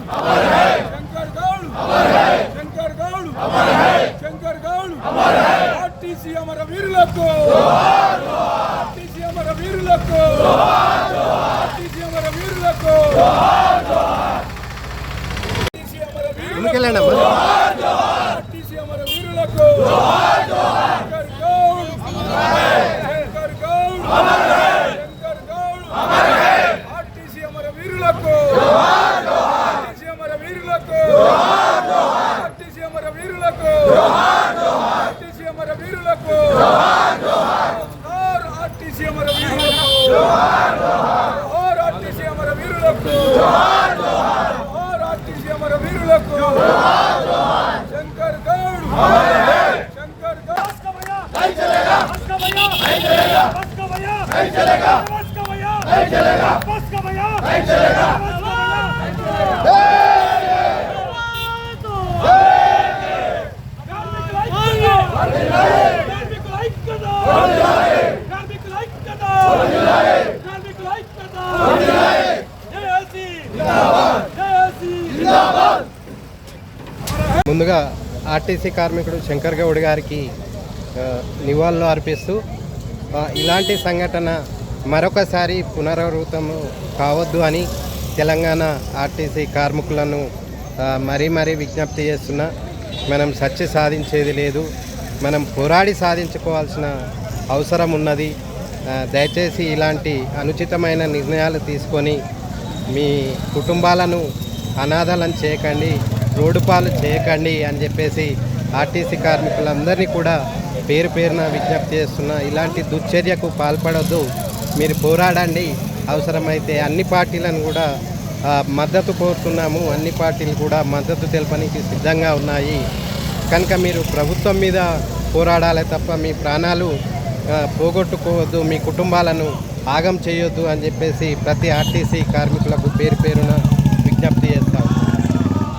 Shankar Gaur Shankar Gaur Shankar Gaur RTC अमर वीरुलक्कु RTC अमर वीरुलक्कु RTC अमर वीरुलक्कु RTC अमर वीरुलक्कु RTC अमर वीरुलक्कु Shankar Gaur Shankar Gaur Shankar Gaur RTC अमर वीरुलक्कु RTC अमर वीरुलक्कु RTC अमर वीरुलक्कु RTC अमर वीरुलक्कु RTC अमर वीरुलक्कु और RTC अमर वीरुलक्कु और RTC अमर वीरुलक्कु शंकर गौड़ शंकर गौड़ नहीं चलेगा बस का भैया नहीं चलेगा बस का भैया नहीं चलेगा बस का भैया नहीं चलेगा बस का भैया नहीं चलेगा ముందుగా ఆర్టీసీ కార్మికుడు శంకర్ గౌడ్ గారికి నివాళులు అర్పిస్తూ ఇలాంటి సంఘటన మరొకసారి పునరావృతం కావద్దు అని తెలంగాణ ఆర్టీసీ కార్మికులను మరీ విజ్ఞప్తి చేస్తున్నా. మనం సత్య సాధించేది లేదు, మనం పోరాడి సాధించుకోవాల్సిన అవసరం ఉన్నది. దయచేసి ఇలాంటి అనుచితమైన నిర్ణయాలు తీసుకొని మీ కుటుంబాలను అనాథలను చేయకండి, రోడ్డు పాలు చేయకండి అని చెప్పేసి ఆర్టీసీ కార్మికులందరినీ కూడా పేరు పేరున విజ్ఞప్తి చేస్తున్నా. ఇలాంటి దుశ్చర్యకు పాల్పడొద్దు, మీరు పోరాడండి. అవసరమైతే అన్ని పార్టీలను కూడా మద్దతు కోరుతున్నాము, అన్ని పార్టీలు కూడా మద్దతు తెలపడానికి సిద్ధంగా ఉన్నాయి. కనుక మీరు ప్రభుత్వం మీద పోరాడాలి తప్ప మీ ప్రాణాలు పోగొట్టుకోవద్దు, మీ కుటుంబాలను ఆగం చేయొద్దు అని చెప్పేసి ప్రతి ఆర్టీసీ కార్మికులకు పేరు పేరున విజ్ఞప్తి చేస్తున్నాం.